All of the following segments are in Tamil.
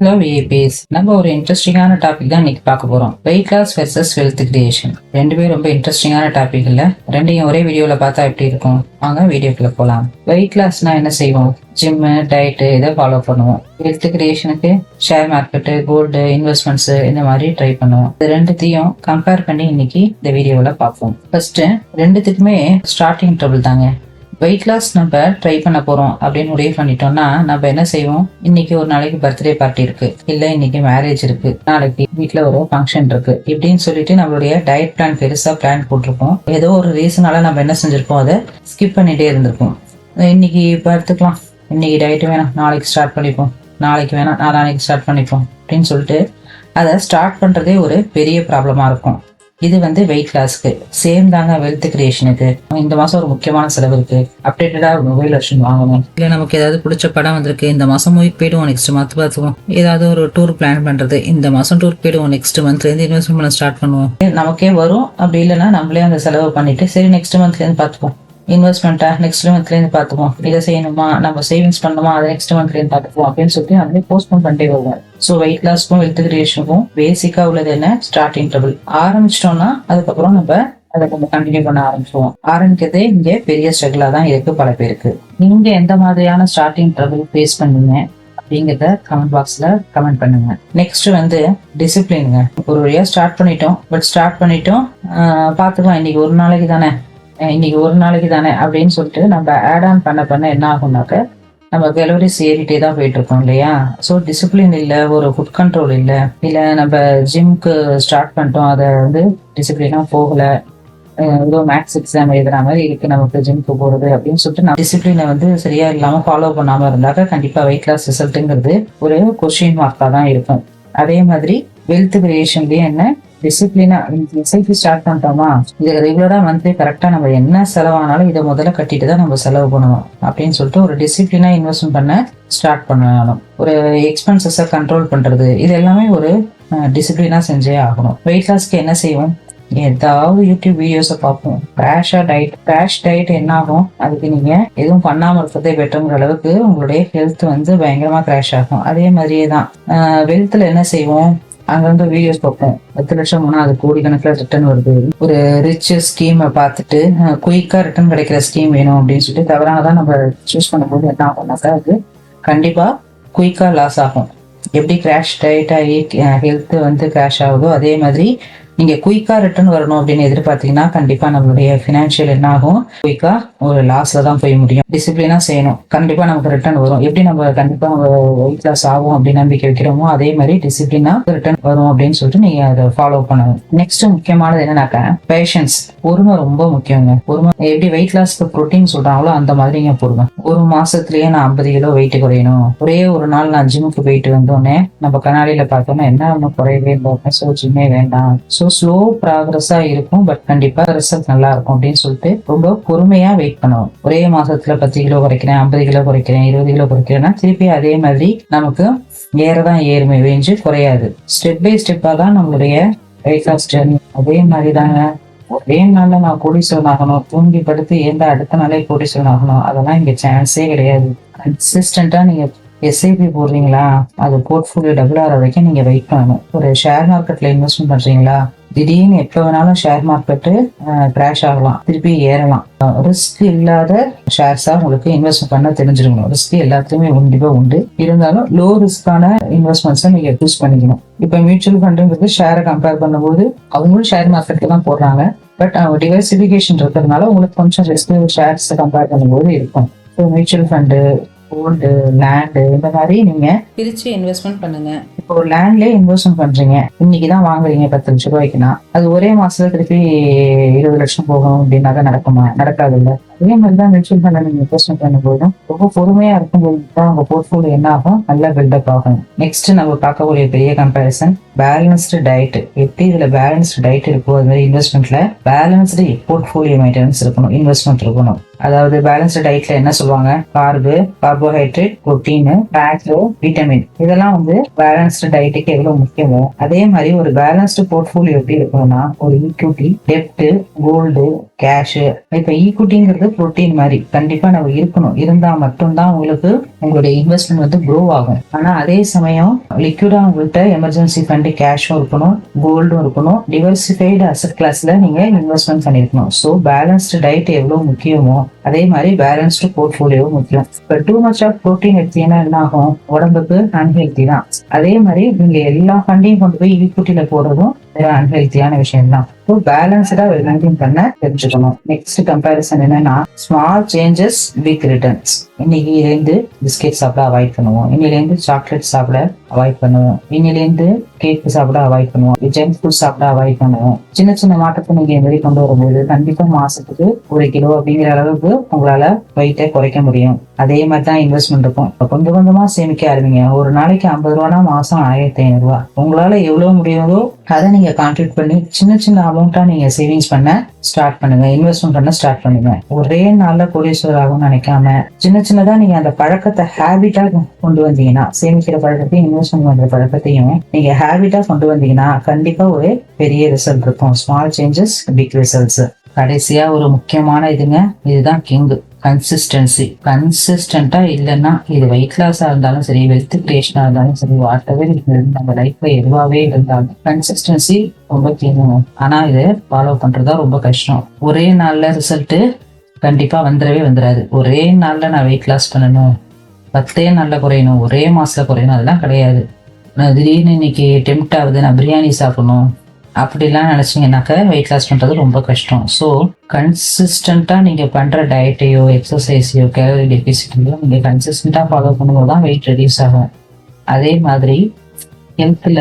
ஹலோ விஏபிஎஸ், நம்ம ஒரு இன்ட்ரெஸ்டிங்கான டாபிக் தான் இன்னைக்கு பார்க்க போறோம். Weight loss versus wealth creation. ரெண்டுமே ரொம்ப இன்ட்ரெஸ்டிங்கான டாபிக் இல்ல. ரெண்டையும் ஒரே வீடியோல பார்த்தா எப்படி இருக்கும்? வாங்க வீடியோக்குள்ள போலாம். வெயிட் லாஸ்னா என்ன செய்வோம்? ஜிம், டயட் இதை ஃபாலோ பண்ணுவோம். வெல்த் கிரியேஷனுக்கு ஷேர் மார்க்கெட், கோல்டு, இன்வெஸ்ட்மெண்ட்ஸ் இந்த மாதிரி ட்ரை பண்ணுவோம். இது ரெண்டுத்தையும் கம்பேர் பண்ணி இன்னைக்கு இந்த வீடியோல பார்ப்போம். ஃபர்ஸ்ட், ரெண்டுத்துக்குமே ஸ்டார்டிங் ட்ரபிள் தாங்க. வெயிட் லாஸ் நம்ம ட்ரை பண்ண போறோம் அப்படின்னு முடிவு பண்ணிட்டோம்னா நம்ம என்ன செய்வோம்? இன்னைக்கு ஒரு நாளைக்கு பர்த்டே பார்ட்டி இருக்கு, இல்ல இன்னைக்கு மேரேஜ் இருக்கு, நாளைக்கு வீட்டுல ஒரு ஃபங்க்ஷன் இருக்கு, இப்படின்னு சொல்லிட்டு நம்மளுடைய டயட் பிளான் பெருசா பிளான் போட்டிருப்போம். ஏதோ ஒரு ரீசனால நம்ம என்ன செஞ்சிருப்போம், அதை ஸ்கிப் பண்ணிட்டே இருந்திருப்போம். இன்னைக்கு இப்போ எடுத்துக்கலாம், இன்னைக்கு டயட் வேணாம், நாளைக்கு ஸ்டார்ட் பண்ணிப்போம், நாளைக்கு வேணாம், நாளைக்கு ஸ்டார்ட் பண்ணிப்போம் அப்படின்னு சொல்லிட்டு அதை ஸ்டார்ட் பண்றதே ஒரு பெரிய ப்ராப்ளமா இருக்கும். இது வெயிட் லாஸ்க்கு சேம் தாங்க. வெல்த் கிரியேஷனுக்கு இந்த மாசம் ஒரு முக்கியமான செலவு இருக்கு, அப்டேட்டடா ஒரு மொபைல் வெர்ஷன் வாங்கணும், இல்ல நமக்கு ஏதாவது பிடிச்ச படம் வந்திருக்கு, இந்த மாசம் மூவிக்கு போயிடுவோம், நெக்ஸ்ட் மந்த் பார்த்துவோம், ஏதாவது ஒரு டூர் பிளான் பண்றது, இந்த மாசம் டூர் போயிடுவோம், நெக்ஸ்ட் மந்த்ல இருந்து இன்வெஸ்ட்மெண்ட் பண்ண ஸ்டார்ட் பண்ணுவோம். நமக்கே வரும். அப்படி இல்லைன்னா நம்மளே அந்த செலவு பண்ணிட்டு சரி நெக்ஸ்ட் மந்த்ல இருந்து பார்த்துப்போம், இன்வெஸ்ட்மெண்ட்டா நெக்ஸ்ட் மந்த்லேருந்து பார்த்துப்போம், இதை செய்யணுமா, நம்ம சேவிங்ஸ் பண்ணணுமா, அதை நெக்ஸ்ட் மந்த்லேருந்து பார்த்துப்போம் அப்படின்னு சொல்லிட்டு அதுலேயே போஸ்ட்போன் பண்ணிட்டே வருவோம். ஸோ வெயிட் லாஸ்க்கும் வெல்த் கிரியேஷனுக்கும் பேசிக்கா உள்ளது என்ன? Starting trouble. ஆரம்பிச்சிட்டோம்னா அதுக்கப்புறம் நம்ம அதை கொஞ்சம் கண்டினியூ பண்ண ஆரம்பிச்சுவோம். ஆரம்பிக்கிறதே இங்கே பெரிய ஸ்ட்ரகிளா தான் இருக்கு பல பேருக்கு. நீங்க எந்த மாதிரியான ஸ்டார்டிங் ட்ரபிள் ஃபேஸ் பண்ணீங்க அப்படிங்கிறத கமெண்ட் பாக்ஸ்ல கமெண்ட் பண்ணுங்க. நெக்ஸ்ட் டிசிப்ளினுங்க. ஒரு வழியா ஸ்டார்ட் பண்ணிட்டோம், பார்த்துக்கலாம், இன்னைக்கு ஒரு நாளைக்கு தானே அப்படின்னு சொல்லிட்டு நம்ம ஆட் ஆன் பண்ண என்ன ஆகும்னாக்க நம்ம கலோரிஸ் ஏறிட்டே தான் போயிட்டு இருக்கோம் இல்லையா? ஸோ டிசிப்ளின் இல்லை, ஒரு ஃபுட் கண்ட்ரோல் இல்லை, நம்ம ஜிம்க்கு ஸ்டார்ட் பண்ணிட்டோம், அதை டிசிப்ளினா போகல, ஏதோ மேக்ஸ் எக்ஸாம் எழுதுற மாதிரி இருக்கு நமக்கு ஜிம்க்கு போறது அப்படின்னு சொல்லிட்டு நான் டிசிப்ளினை சரியா இல்லாம ஃபாலோ பண்ணாம இருந்தாக்க கண்டிப்பா வெயிட் லாஸ் ரிசல்ட்டுங்கிறது ஒரு கொஸ்டின் மார்க்கா தான் இருக்கும். அதே மாதிரி வெல்த் கிரியேஷன்லயும் என்ன? டிசிப்ளினா எஸ்ஐபி ஸ்டார்ட் பண்ணிட்டோமா, இது ரெகுலரா கரெக்டா நம்ம என்ன செலவானாலும் இதை முதல்ல கட்டிட்டு தான் நம்ம செலவு பண்ணணும் அப்படின்னு சொல்லிட்டு ஒரு டிசிப்ளினா இன்வெஸ்ட்மெண்ட் பண்ண ஸ்டார்ட் பண்ணணும். ஒரு எக்ஸ்பென்சஸை கண்ட்ரோல் பண்றது, இது எல்லாமே ஒரு டிசிப்ளினா செஞ்சே ஆகணும். வெயிட் லாஸ்க்கு என்ன செய்வோம்? ஏதாவது யூடியூப் வீடியோஸை பார்ப்போம். கிராஷ் டயட் என்ன ஆகும்? அதுக்கு நீங்க எதுவும் பண்ணாம இருக்கிறதே பெட்டர்ங்கிற அளவுக்கு உங்களுடைய ஹெல்த் பயங்கரமா கிராஷ் ஆகும். அதே மாதிரியே தான் வெல்த்ல என்ன செய்வோம்? அங்க வீடியோஸ் பார்ப்போம், 10 லட்சம் போனா அது கோடிக்கணக்கில் ரிட்டர்ன் வருது, ஒரு ரிச் ஸ்கீமை பார்த்துட்டு குயிக்கா ரிட்டர்ன் கிடைக்கிற ஸ்கீம் வேணும் அப்படின்னு சொல்லிட்டு தவறானதான் நம்ம சூஸ் பண்ணும்போது என்ன ஆகும்னாக்கா அது கண்டிப்பா குயிக்கா லாஸ் ஆகும். எப்படி கிராஷ் டயட் ஆகி ஹெல்த் கிராஷ் ஆகுதோ அதே மாதிரி நீங்க குயிக்கா ரிட்டர்ன் வரணும் அப்படின்னு எதிர்பார்த்தீங்கன்னா கண்டிப்பா நம்மளுடைய பினான்சியல் என்ன ஆகும்? குயிக்கா ஒரு லாஸ்ல தான் போய் முடியும். டிசிப்ளினா செய்யணும், கண்டிப்பா நமக்கு ரிட்டர்ன் வரும். எப்படி நம்ம கண்டிப்பா நம்ம வெயிட் லாஸ் ஆகும் அப்படின்னு நம்பிக்கை வைக்கிறோமோ அதே மாதிரி டிசிப்ளினா ரிட்டர்ன் வரும் அப்படின்னு சொல்லிட்டு நீங்க அதை ஃபாலோ பண்ணணும். நெக்ஸ்ட் முக்கியமானது என்னன்னாக்கா பேஷன்ஸ். பொறுமை ரொம்ப முக்கியங்க. பொறுமை எப்படி வெயிட் லாஸ்க்கு ப்ரோட்டீன் சொல்றாங்களோ அந்த மாதிரிங்க பொறுமை. ஒரு மாசத்துலயே நான் 50 கிலோ வெயிட் குறையணும், ஒரே ஒரு நாள் நான் ஜிம்முக்கு போயிட்டு வந்தோடனே நம்ம கண்ணாடியில பார்த்தோம்னா என்ன ஒன்றும் குறையவே இல்லை, ஸோ ஜிம்மே வேண்டாம், ஸோ ஸ்லோ ப்ராக்ரஸா இருக்கும், பட் கண்டிப்பா ரிசல்ட் நல்லா இருக்கும் அப்படின்னு சொல்லிட்டு ரொம்ப பொறுமையா வெயிட் பண்ணுவோம். ஒரே மாசத்துல 10 கிலோ குறைக்கிறேன், 50 கிலோ குறைக்கிறேன், 20 கிலோ குறைக்கிறேன்னா திருப்பி அதே மாதிரி நமக்கு ஏறதான் ஏறுமே வேஞ்சு குறையாது. ஸ்டெப் பை ஸ்டெப்பா தான் நம்மளுடைய வெயிட் லாஸ் ஜர்னி. அதே மாதிரி தாங்க ஒரே நாள்ல நான் கோடீஸ்வரன் ஆகணும், தூங்கி படுத்து ஏந்த அடுத்த நாளே கோடீஸ்வரன் ஆகணும், அதெல்லாம் இங்க சான்ஸே கிடையாது. கன்சிஸ்டன்டா நீங்க எஸ்ஐபி போடுறீங்களா, அது போர்ட்ஃபோலியோ டபுள் ஆகிற வரைக்கும் நீங்க வெயிட் பண்ணணும். ஒரு ஷேர் மார்க்கெட்ல இன்வெஸ்ட்மெண்ட் பண்றீங்களா, திடீர்னு எப்ப வேணாலும் ஷேர் மார்க்கெட்டு கிராஷ் ஆகலாம், திருப்பி ஏறலாம். ரிஸ்க் இல்லாத ஷேர்ஸா உங்களுக்கு இன்வெஸ்ட் பண்ண தெரிஞ்சிருக்கணும். ரிஸ்க் எல்லாத்துலயுமே கண்டிப்பா உண்டு, இருந்தாலும் லோ ரிஸ்கான இன்வெஸ்ட்மெண்ட்ஸை நீங்க சூஸ் பண்ணிக்கணும். இப்ப மியூச்சுவல் ஃபண்டுங்கிறது ஷேரை கம்பேர் பண்ணும்போது அவங்களும் ஷேர் மார்க்கெட்ல தான் போடுறாங்க, பட் அவங்க டிவர்சிபிகேஷன் இருக்கிறதுனால உங்களுக்கு கொஞ்சம் ரிஸ்க் ஷேர்ஸ் கம்பேர் பண்ணும்போது இருக்கும். மியூச்சுவல் ஃபண்டு, கோல்டு, லேண்டு இந்த மாதிரி நீங்க பிரிச்சு இன்வெஸ்ட்மெண்ட் பண்ணுங்க. இப்போ ஒரு லேண்ட்லயே இன்வெஸ்ட்மெண்ட் பண்றீங்க, இன்னைக்குதான் வாங்குறீங்க 10 லட்சம் ரூபாய்க்குன்னா அது ஒரே மாசத்துல திருப்பி 20 லட்சம் போகும் அப்படின்னாக்க நடக்குமா? நடக்காது இல்ல. அதே மாதிரிதான் மியூச்சுவல் ஃபண்ட் நீங்க இன்வெஸ்ட்மெண்ட் பண்ணும்போதும் ரொம்ப பொறுமையா இருக்கும்போது தான் உங்க போர்ட்ஃபோலியோ என்ன ஆகும்? நல்லா பில்டப் ஆகும். நெக்ஸ்ட் நம்ம பார்க்கக்கூடிய பெரிய கம்பேரிசன் பேலன்ஸ்டு டயட். எப்படி இதுல பேலன்ஸ்டு டயட் இருக்கோ அது மாதிரி இன்வெஸ்ட்மெண்ட்ல பேலன்ஸ்டு போர்ட்ஃபோலியோ மெயின்டெனன்ஸ் இருக்கணும், இன்வெஸ்ட்மெண்ட் இருக்கணும். அதாவது பேலன்ஸ்டு டயட்ல என்ன சொல்லுவாங்க, கார்பு, கார்போஹைட்ரேட், புரோட்டீன், ஃபேட், விட்டமின், இதெல்லாம் வந்து பேலன்ஸ்டு டயட்டுக்கு எவ்வளவு முக்கியமோ அதே மாதிரி ஒரு பேலன்ஸ்டு போர்ட்ஃபோலியோ எப்படி இருக்கணும்னா ஒரு ஈக்விட்டி, டெப்ட், கோல்டு, கேஷ். இப்ப ஈக்விட்டிங்கிறது புரோட்டீன் மாதிரி கண்டிப்பா நம்ம இருக்கணும். இருந்தா மட்டும்தான் உங்களுக்கு உங்களுடைய இன்வெஸ்ட்மெண்ட் வந்து க்ரோ ஆகும். ஆனா அதே சமயம் லிக்விடா உங்கள்கிட்ட எமர்ஜென்சி ஃபண்ட் கேஷும் இருக்கணும், கோல்டும் இருக்கணும், டிவர்சிஃபைடு அசெட் கிளாஸ்ல நீங்க இன்வெஸ்ட்மெண்ட் பண்ணிருக்கணும். ஸோ பேலன்ஸ்டு டயட் எவ்வளவு முக்கியமோ அதே மாதிரி பேலன்ஸ்டு போர்ட்ஃபோலியோ முக்கியம். இப்ப டூ மச் ஆஃப் ப்ரோட்டீன் எடுத்தீங்கன்னா என்ன ஆகும், உடம்புக்கு அன்ஹெல்தி தான். அதே மாதிரி நீங்க எல்லா ஃபண்டையும் கொண்டு போய் ஈக்விட்டியில போடுறதும் அன்ஹெல்த்தியான விஷயம் தான். பேலன்ஸ்டா மெயின்டைன் பண்ண தெரிஞ்சுக்கணும். நெக்ஸ்ட் கம்பேரிசன் என்னன்னா ஸ்மால் சேஞ்சஸ் பிக் ரிட்டர்ன்ஸ். இன்னைக்கு இருந்து பிஸ்கெட் சாப்பிட அவாய்ட் பண்ணுவோம், இன்னிலேருந்து சாக்லேட் சாப்பிட அவாய்ட் பண்ணுவோம், இன்னிலேருந்து கேக் சாப்பிட அவாய்ட் பண்ணுவோம், ஜங்க் ஃபுட் சாப்பிட அவாய்ட் பண்ணுவோம். சின்ன சின்ன மாற்றத்தை நீங்க வெளியே கொண்டு வரும்போது கண்டிப்பா மாசத்துக்கு 1 கிலோ அப்படிங்கிற அளவுக்கு உங்களால வெயிட்டை குறைக்க முடியும். அதே மாதிரி தான் இன்வெஸ்ட்மெண்ட் இருக்கும். இப்போ கொஞ்சம் கொஞ்சமா சேமிக்க ஆரம்பிங்க. ஒரு நாளைக்கு 50 ரூபானா மாசம் 1500 ரூபாய். உங்களால எவ்வளவு முடியுதோ அதை நீங்க கான்ட்ரிபியூட் பண்ணி சின்ன சின்ன அமௌண்ட்டா நீங்க சேவிங்ஸ் பண்ண ஸ்டார்ட் பண்ணுங்க, இன்வெஸ்ட்மெண்ட் பண்ண ஸ்டார்ட் பண்ணுங்க. ஒரே நாள்ல கோடீஸ்வரர் ஆகும்னு நினைக்காம சின்ன சின்னதா நீங்க அந்த பழக்கத்தை ஹேபிட்டா கொண்டு வந்தீங்கன்னா, சேமிக்கிற பழக்கத்தையும் இன்வெஸ்ட்மெண்ட் பண்ற பழக்கத்தையும் நீங்க ஹேபிட்டா கொண்டு வந்தீங்கன்னா கண்டிப்பா ஒரு பெரிய ரிசல்ட் இருக்கும். Small changes big results. கடைசியா ஒரு முக்கியமான இதுங்க, இதுதான் கிங், கன்சிஸ்டன்சி. கன்சிஸ்டன்டா இல்லைன்னா இது வெயிட் லாஸா இருந்தாலும் சரி, வெல்த் கிரியேஷனா இருந்தாலும் சரி, வாட்டவர் நம்ம லைஃப்ல எதுவாகவே இருந்தாலும் கன்சிஸ்டன்சி ரொம்ப தீங்கணும். ஆனா இது ஃபாலோ பண்றதா ரொம்ப கஷ்டம். ஒரே நாள்ல ரிசல்ட் கண்டிப்பா வந்துடாது. ஒரே நாள்ல நான் வெயிட் லாஸ் பண்ணணும், 10 நாள்ல குறையணும், ஒரே மாசத்துல குறையணும், அதெல்லாம் கிடையாது. நான் திடீர்னு இன்னைக்கு டெம்ட் ஆகுது நான் பிரியாணி சாப்பிடணும் அப்படிலாம் நினைச்சீங்கன்னாக்க வெயிட் லாஸ் பண்றது ரொம்ப கஷ்டம். ஸோ கன்சிஸ்டண்டா நீங்க பண்ற டயட்டையோ எக்ஸசைஸையோ கேலரி டெபிசிட்டையோ நீங்க கன்சிஸ்டண்டா ஃபாலோ பண்ணும்போது தான் வெயிட் ரெடியூஸ் ஆகும். அதே மாதிரி ஹெல்த்ல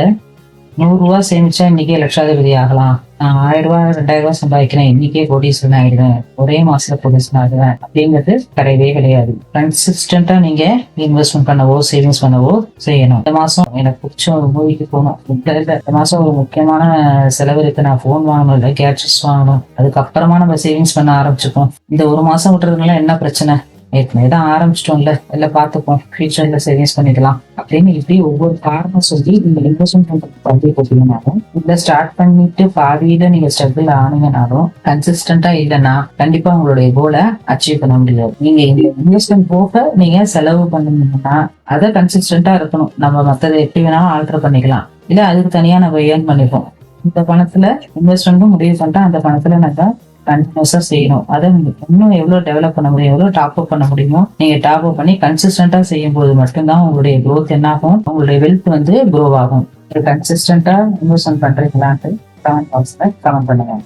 100 ரூபா சேமிச்சா இன்னைக்கே லட்சாதிபதி ஆகலாம், நான் 1000 ரூபாய் 2000 ரூபாய் சம்பாதிக்கிறேன் இன்னைக்கே கோடீஸ்வரன் ஆயிடுவேன், ஒரே மாசத்துல கோடீஸ்வரன் ஆகுவேன் அப்படிங்கிறது கிடையவே கிடையாது. கன்சிஸ்டண்டா நீங்க இன்வெஸ்ட்மெண்ட் பண்ணவோ சேவிங்ஸ் பண்ணவோ செய்யணும். இந்த மாசம் எனக்கு பிடிச்ச ஒரு மூவிக்கு போகணும், இந்த மாசம் ஒரு முக்கியமான செலவு இருக்கு, நான் போன் வாங்கணும் இல்லை கேட்ஜெட்ஸ் வாங்கணும், அதுக்கப்புறமா நம்ம சேவிங்ஸ் பண்ண ஆரம்பிச்சுப்போம். இந்த ஒரு மாசம் விட்டுறதுனால என்ன பிரச்சனை, ஏற்கனவே தான் ஆரம்பிச்சிட்டோம்ல, இல்லை பார்த்துப்போம் ஃபியூச்சர்ல சேவிங்ஸ் பண்ணிக்கலாம் அப்படின்னு இப்படி ஒவ்வொரு காரணம் சொல்லி நீங்க இன்வெஸ்ட்மெண்ட் பண்றதுக்கு பண்டி போட்டீங்கன்னாலும், இல்லை ஸ்டார்ட் பண்ணிட்டு பாதியில நீங்க ஸ்டெபிள் ஆனீங்கன்னாலும் கன்சிஸ்டண்டா இல்லைன்னா கண்டிப்பா உங்களுடைய கோலை அச்சீவ் பண்ண முடியாது. நீங்க இந்த இன்வெஸ்ட்மெண்ட் போக நீங்க செலவு பண்ணீங்கன்னா அதை கன்சிஸ்டண்டா இருக்கணும். நம்ம மற்றதை எப்படி வேணாலும் ஆல்டர் பண்ணிக்கலாம், இல்லை அதுக்கு தனியா நம்ம ஏர்ன் பண்ணிப்போம். இந்த பணத்துல இன்வெஸ்ட்மெண்ட்டும் முடிவு பண்ணிட்டா அந்த பணத்துல நம்ம கண்டினியூஸா செய்யணும். அதை இன்னும் எவ்வளவு டெவலப் பண்ண முடியும், எவ்வளவு டாப் அப் பண்ண முடியுமோ நீங்க டாப் அப் பண்ணி கன்சிஸ்டண்டா செய்யும் போது மட்டும்தான் உங்களுடைய க்ரோத் என்ன ஆகும், உங்களுடைய வெல்த் வந்து க்ரோ ஆகும். கன்சிஸ்டண்டா இன்வெஸ்ட்மெண்ட் பண்றீங்களான்ட்டு கமெண்ட் பாக்ஸ்ல கமெண்ட் பண்ணுங்க.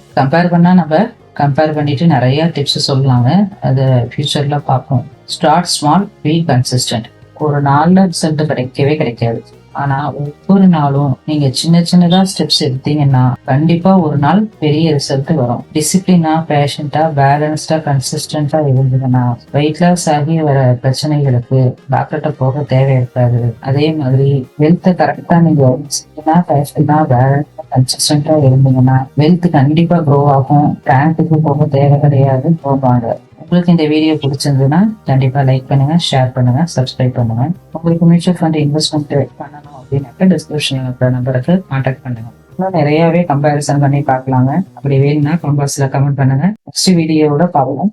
கம்பேர் பண்ணிட்டு நிறைய டிப்ஸ் சொல்லலாங்க, அதை ஃபியூச்சர்ல பார்ப்போம். Start small, be consistent. ஒரு நாள்ல ரிசல்ட் கிடைக்காது. ஆனா ஒவ்வொரு நாளும் நீங்க சின்ன சின்னதா ஸ்டெப்ஸ் எடுத்தீங்கன்னா கண்டிப்பா ஒரு நாள் பெரிய ரிசல்ட் வரும். டிசிப்ளினா, பேஷண்டா, பேலன்ஸ்டா, கன்சிஸ்டன்டா இருந்ததுன்னா வெயிட் லாஸ் ஆகி வர பிரச்சனைகளுக்கு டாக்டர்கிட்ட போக தேவை இருக்காது. அதே மாதிரி வெல்த்தை கரெக்டா நீங்க பேஷண்டா, பேலன்ஸ்டா, கன்சிஸ்டன்டா இருந்தீங்கன்னா வெல்த் கண்டிப்பா க்ரோ ஆகும். பேங்க்குக்கு போக தேவை கிடையாது, போவாங்க. உங்களுக்கு இந்த வீடியோ பிடிச்சிருந்ததுன்னா கண்டிப்பா லைக் பண்ணுங்க, ஷேர் பண்ணுங்க, சப்ஸ்கிரைப் பண்ணுங்க. உங்களுக்கு மியூச்சுவல் ஃபண்ட் இன்வெஸ்ட்மெண்ட் பண்ணணும் அப்படின்னாக்க டிஸ்கிரிப்ஷன்ல இருக்கிற நம்பருக்கு கான்டாக்ட் பண்ணுங்க. இன்னும் நிறையவே கம்பேரிசன் பண்ணி பார்க்கலாங்க. அப்படி வேணும்னா கமெண்ட்ஸ்ல கமெண்ட் பண்ணுங்க. நெக்ஸ்ட் வீடியோவோட பார்க்கலாம்.